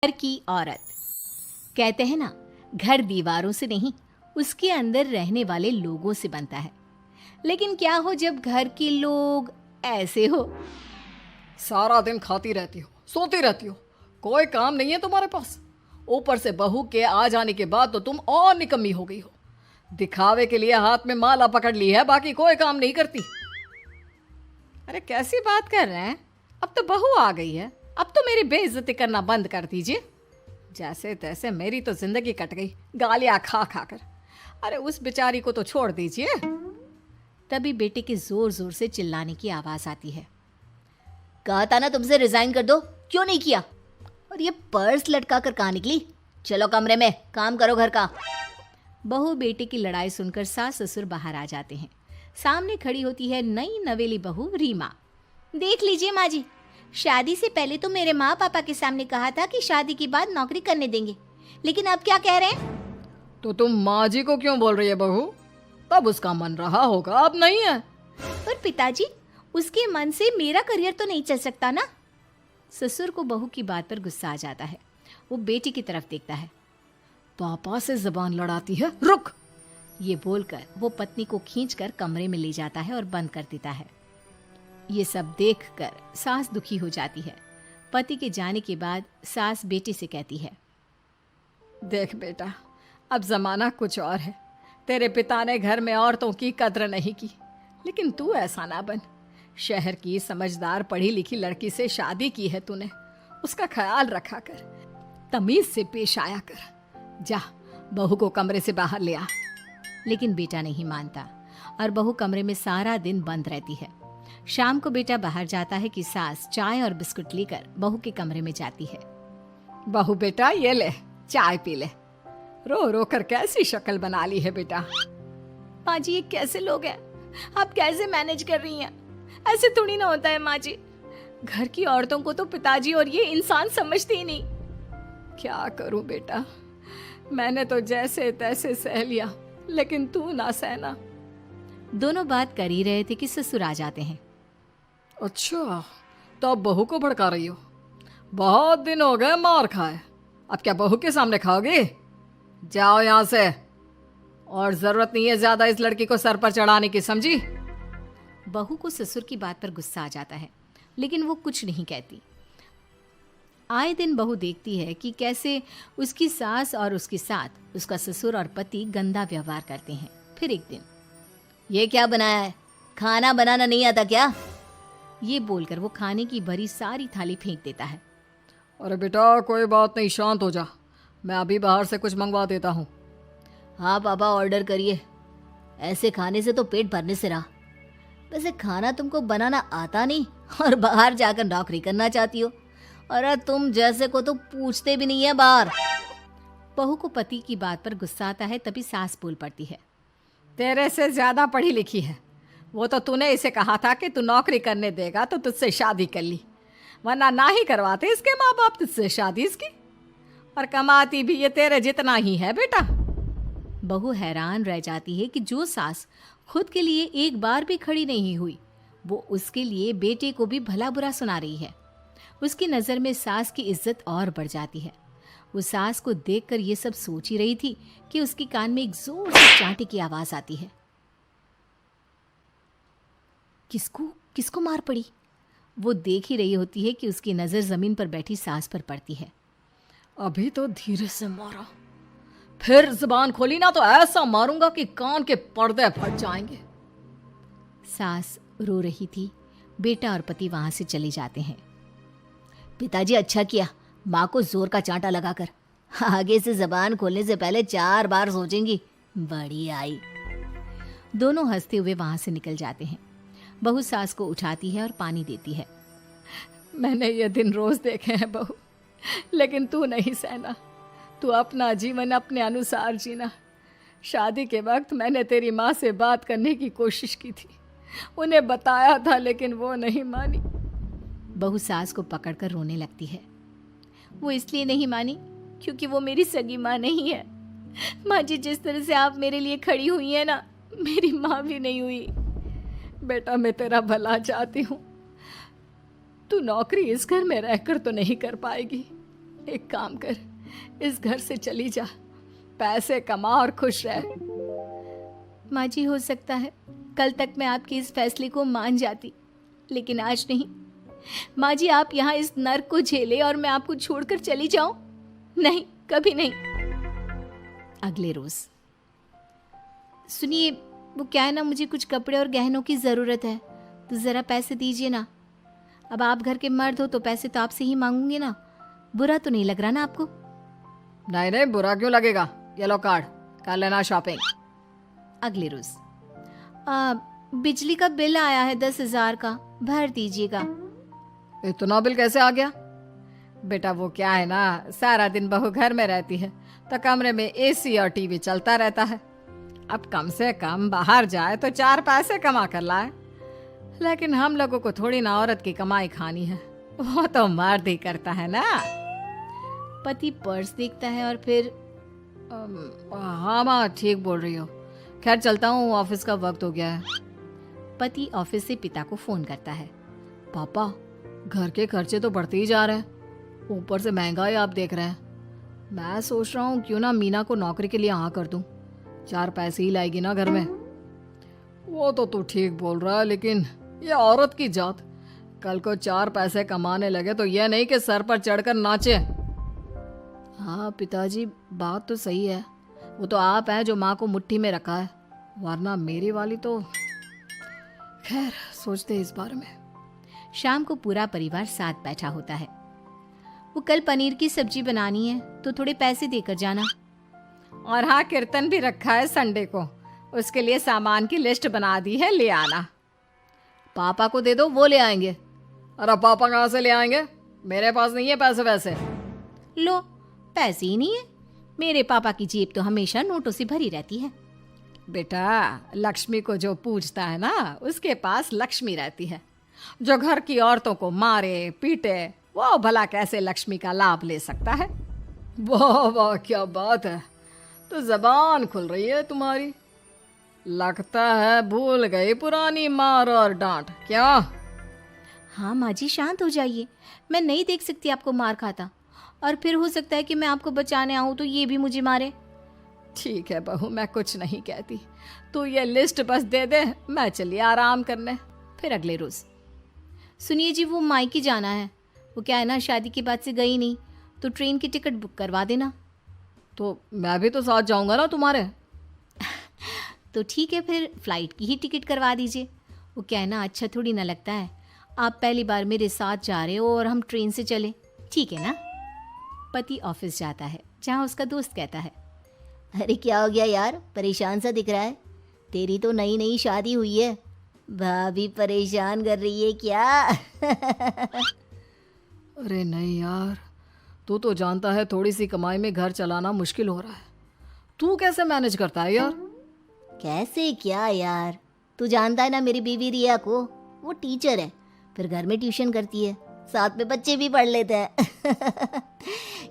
घर की औरत। कहते हैं ना, घर दीवारों से नहीं, उसके अंदर रहने वाले लोगों से बनता है। लेकिन क्या हो जब घर के लोग ऐसे हो। सारा दिन खाती रहती हो, सोती रहती हो, कोई काम नहीं है तुम्हारे पास। ऊपर से बहू के आ जाने के बाद तो तुम और निकम्मी हो गई हो। दिखावे के लिए हाथ में माला पकड़ ली है, बाकी कोई काम नहीं करती। अरे कैसी बात कर रहे हैं? अब तो बहू आ गई है, अब तो मेरी बेइज्जती करना बंद कर दीजिए। जैसे तैसे मेरी तो जिंदगी कट गई गालियां खा खा कर। अरे उस बेचारी को तो छोड़ दीजिए। तभी बेटे के जोर जोर से चिल्लाने की आवाज आती है। कहा था ना तुमसे रिजाइन कर दो, क्यों नहीं किया? और ये पर्स लटका कर कहाँ निकली? चलो कमरे में काम करो घर का। बहू बेटे की लड़ाई सुनकर सास ससुर बाहर आ जाते हैं। सामने खड़ी होती है नई नवेली बहू रीमा। देख लीजिए माँ जी, शादी से पहले तो मेरे माँ पापा के सामने कहा था कि शादी के बाद नौकरी करने देंगे, लेकिन अब क्या कह रहे हैं? तो तुम माँ जी को क्यों बोल रही है बहू? तब उसका मन रहा होगा, अब नहीं है। पर पिताजी, उसके मन से मेरा करियर तो नहीं चल सकता ना। ससुर को बहू की बात पर गुस्सा आ जाता है। वो बेटी की तरफ देखता है। पापा से जबान लड़ाती है, रुक। ये बोलकर वो पत्नी को खींचकर कमरे में ले जाता है और बंद कर देता है। ये सब देखकर सास दुखी हो जाती है। पति के जाने के बाद सास बेटे से कहती है, देख बेटा, अब जमाना कुछ और है। तेरे पिता ने घर में औरतों की कद्र नहीं की, लेकिन तू ऐसा ना बन। शहर की समझदार पढ़ी लिखी लड़की से शादी की है तूने, उसका ख्याल रखा कर, तमीज से पेश आया कर। जा, बहू को कमरे से बाहर ले आ। लेकिन बेटा नहीं मानता और बहू कमरे में सारा दिन बंद रहती है। शाम को बेटा बाहर जाता है कि सास चाय और बिस्कुट लेकर बहू के कमरे में जाती है। बहू बेटा ये ले, चाय पी ले। रो रो कर कैसी शक्ल बना ली है बेटा। माँ जी, ये कैसे लोग हैं? आप कैसे मैनेज कर रही हैं? ऐसे थोड़ी ना होता है माँ जी। घर की औरतों को तो पिताजी और ये इंसान समझते ही नहीं। क्या करूं बेटा, मैंने तो जैसे तैसे सह लिया, लेकिन तू ना सहना। दोनों बात कर ही रहे थे कि ससुर आ जाते हैं। अच्छा, तो अब बहू को भड़का रही हो? बहुत दिन हो गए मार खाए, अब क्या बहू के सामने खाओगे? जाओ यहाँ से, और जरूरत नहीं है ज्यादा इस लड़की को सर पर चढ़ाने की, समझी? बहू को ससुर की बात पर गुस्सा आ जाता है, लेकिन वो कुछ नहीं कहती। आए दिन बहू देखती है कि कैसे उसकी सास और उसके साथ उसका ससुर और पति गंदा व्यवहार करते हैं। फिर एक दिन, ये क्या बनाया है? खाना बनाना नहीं आता क्या? ये बोलकर वो खाने की भरी सारी थाली फेंक देता है। अरे बेटा कोई बात नहीं, शांत हो जा, मैं अभी बाहर से कुछ मंगवा देता हूँ। हाँ पापा, ऑर्डर करिए। ऐसे खाने से तो पेट भरने से रहा। वैसे खाना तुमको बनाना आता नहीं और बाहर जाकर नौकरी करना चाहती हो। अरे तुम जैसे को तो पूछते भी नहीं है बाहर। बहू को पति की बात पर गुस्सा आता है, तभी सास बोल पड़ती है। तेरे से ज्यादा पढ़ी लिखी है वो, तो तूने इसे कहा था कि तू नौकरी करने देगा तो तुझसे शादी कर ली, वरना ना ही करवाते इसके माँ बाप तुझसे शादी इसकी। और कमाती भी ये तेरे जितना ही है बेटा। बहू हैरान रह जाती है कि जो सास खुद के लिए एक बार भी खड़ी नहीं हुई, वो उसके लिए बेटे को भी भला बुरा सुना रही है। उसकी नज़र में सास की इज्जत और बढ़ जाती है। वो सास को देखकर ये सब सोच ही रही थी कि उसके कान में एक जोर से चांटे की आवाज आती है। किसको किसको मार पड़ी? वो देख ही रही होती है कि उसकी नज़र जमीन पर बैठी सास पर पड़ती है। अभी तो धीरे से मारा, फिर जुबान खोली ना तो ऐसा मारूंगा कि कान के पर्दे फट जाएंगे। सास रो रही थी। बेटा और पति वहां से चले जाते हैं। पिताजी अच्छा किया माँ को जोर का चांटा लगाकर। आगे से जबान खोलने से पहले 4 बार सोचेंगी। बड़ी आई। दोनों हंसते हुए वहां से निकल जाते हैं। बहू सास को उठाती है और पानी देती है। मैंने ये दिन रोज देखे हैं बहू, लेकिन तू नहीं सहना। तू अपना जीवन अपने अनुसार जीना। शादी के वक्त मैंने तेरी माँ से बात करने की कोशिश की थी, उन्हें बताया था, लेकिन वो नहीं मानी। बहू सास को पकड़कर रोने लगती है। वो इसलिए नहीं मानी क्योंकि वो मेरी सगी माँ नहीं है। माँ जी, जिस तरह से आप मेरे लिए खड़ी हुई है ना, मेरी माँ भी नहीं हुई। बेटा मैं तेरा भला चाहती हूँ, तू नौकरी इस घर में रहकर तो नहीं कर पाएगी, एक काम कर, इस घर से चली जा, पैसे कमा और खुश रह। माँ जी, हो सकता है कल तक मैं आपके इस फैसले को मान जाती, लेकिन आज नहीं। माँ जी, आप यहाँ इस नर्क को झेले और मैं आपको छोड़कर चली जाऊं? नहीं, कभी नहीं। अगले रोज, सुनिए, वो क्या है ना, मुझे कुछ कपड़े और गहनों की ज़रूरत है, तो ज़रा पैसे दीजिए ना। अब आप घर के मर्द हो तो पैसे तो आपसे ही मांगूंगी ना। बुरा तो नहीं लग रहा ना आपको? नहीं नहीं, बुरा क्यों लगेगा, ये लो कार्ड, कर लेना शॉपिंग। अगले रोज, बिजली का बिल आया है 10,000 का, भर दीजिएगा। इतना बिल कैसे आ गया? बेटा वो क्या है ना, सारा दिन बहू घर में रहती है तो कमरे में एसी और टीवी चलता रहता है। अब कम से कम बाहर जाए तो 4 पैसे कमा कर लाए। लेकिन हम लोगों को थोड़ी ना औरत की कमाई खानी है, वो तो मर्द ही करता है ना। पति पर्स देखता है और फिर हाँ माँ, ठीक बोल रही हो। खैर चलता हूँ, ऑफिस का वक्त हो गया है। पति ऑफिस से पिता को फोन करता है। पापा, घर के खर्चे तो बढ़ते ही जा रहे हैं, ऊपर से महंगाई आप देख रहे हैं। मैं सोच रहा हूँ क्यों ना मीना को नौकरी के लिए हाँ कर दूं, 4 पैसे ही लाएगी ना घर में। वो तो तू ठीक बोल रहा है, लेकिन ये औरत की जात, कल को 4 पैसे कमाने लगे तो यह नहीं कि सर पर चढ़कर नाचे। हाँ पिताजी, बात तो सही है। वो तो आप हैं जो माँ को मुट्ठी में रखा है, वरना मेरी वाली तो। खैर, सोचते इस बारे में। शाम को पूरा परिवार साथ बैठा होता है। वो कल पनीर की सब्जी बनानी है तो थोड़े पैसे देकर जाना। और हाँ, कीर्तन भी रखा है संडे को, उसके लिए सामान की लिस्ट बना दी है, ले आना। पापा को दे दो, वो ले आएंगे। अरे पापा कहाँ से ले आएंगे, मेरे पास नहीं है पैसे वैसे। लो, पैसे ही नहीं है? मेरे पापा की जेब तो हमेशा नोटों से भरी रहती है। बेटा, लक्ष्मी को जो पूजता है ना, उसके पास लक्ष्मी रहती है। जो घर की औरतों को मारे पीटे, वो भला कैसे लक्ष्मी का लाभ ले सकता है? वाह वाह, क्या बात है, तो जबान खुल रही है तुम्हारी। लगता है भूल गई पुरानी मार और डांट, क्या? हाँ माँ जी, शांत हो जाइए। मैं नहीं देख सकती आपको मार खाता, और फिर हो सकता है कि मैं आपको बचाने आऊँ तो ये भी मुझे मारे। ठीक है बहू, मैं कुछ नहीं कहती, तू ये लिस्ट बस दे दे, मैं चलिए आराम करने। फिर अगले रोज, सुनिए जी, वो मायके जाना है। वो क्या है ना, शादी के बाद से गई नहीं, तो ट्रेन की टिकट बुक करवा देना। तो मैं भी तो साथ जाऊंगा ना तुम्हारे। तो ठीक है, फिर फ्लाइट की ही टिकट करवा दीजिए। वो क्या है ना, अच्छा थोड़ी ना लगता है आप पहली बार मेरे साथ जा रहे हो और हम ट्रेन से चले, ठीक है ना? पति ऑफिस जाता है, जहाँ उसका दोस्त कहता है, अरे क्या हो गया यार, परेशान सा दिख रहा है। तेरी तो नई नई शादी हुई है, भाभी परेशान कर रही है क्या? अरे नहीं यार, तू तो जानता है थोड़ी सी कमाई में घर चलाना मुश्किल हो रहा है। तू कैसे मैनेज करता है यार? कैसे क्या यार, तू जानता है ना मेरी बीवी रिया को, वो टीचर है, फिर घर में ट्यूशन करती है, साथ में बच्चे भी पढ़ लेते हैं।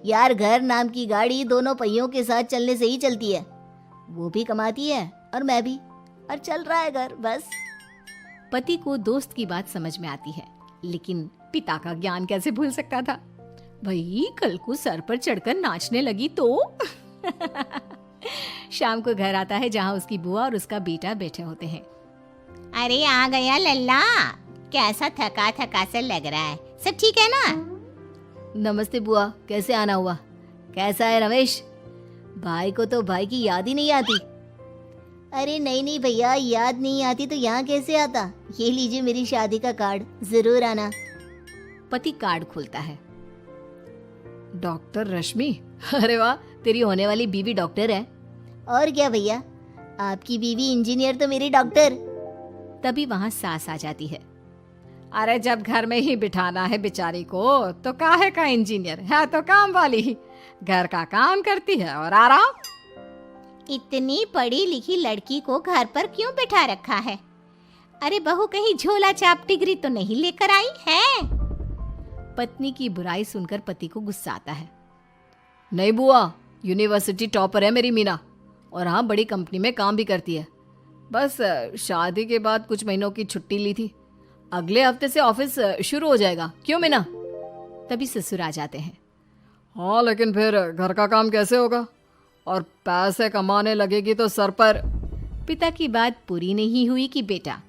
यार, घर नाम की गाड़ी दोनों पहियों के साथ चलने से ही चलती है। वो भी कमाती है और मैं भी, और चल रहा है घर बस। पति को दोस्त की बात समझ में आती है, लेकिन पिता का ज्ञान कैसे भूल सकता था? भाई, कल को सर पर चढ़कर नाचने लगी तो। शाम को घर आता है, जहाँ उसकी बुआ और उसका बेटा बैठे होते हैं। अरे आ गया लल्ला, कैसा थका थका सा लग रहा है, सब ठीक है ना? नमस्ते बुआ, कैसे आना हुआ? कैसा है रमेश? भाई को तो भाई की याद ही नहीं आती। अरे नहीं नहीं भैया, याद नहीं आती तो यहाँ कैसे आता? ये लीजिए मेरी शादी का कार्ड, जरूर आना। पति कार्ड खोलता है। डॉक्टर रश्मि, अरे वाह, तेरी होने वाली बीवी डॉक्टर है। और क्या भैया, आपकी बीवी इंजीनियर तो मेरी डॉक्टर। तभी वहाँ सास आ जाती है। अरे जब घर में ही बिठाना है बेचारी को, तो काहे का इंजीनियर है, तो काम वाली ही, घर का काम करती है और आराम। इतनी पढ़ी लिखी लड़की को घर पर क्यों बिठा रखा है? अरे बहू कहीं झोला चाप डिग्री तो नहीं लेकर आई है? पत्नी की बुराई सुनकर पति को गुस्सा आता है। नहीं बुआ, यूनिवर्सिटी टॉपर है मेरी मीना, और हाँ बड़ी कंपनी में काम भी करती है। बस शादी के बाद कुछ महीनों की छुट्टी ली थी, अगले हफ्ते से ऑफिस शुरू हो जाएगा। क्यों मीना? तभी ससुर आ जाते हैं। हाँ, लेकिन फिर घर का काम कैसे होगा? और पैसे कमाने लगेगी तो सर पर। पिता की बात पूरी नहीं हुई कि बेटा,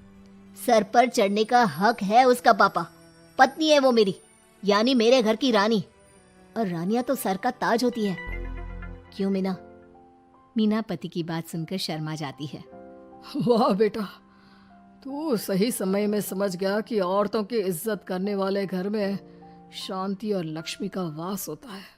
सर पर चढ़ने का हक है उसका पापा। पत्नी है वो मेरी, यानी मेरे घर की रानी। और रानियां तो सर का ताज होती है। क्यों मीना? मीना पति की बात सुनकर शर्मा जाती है। वाह बेटा, तू सही समय में समझ गया कि औरतों की इज्जत करने वाले घर में शांति और लक्ष्मी का वास होता है।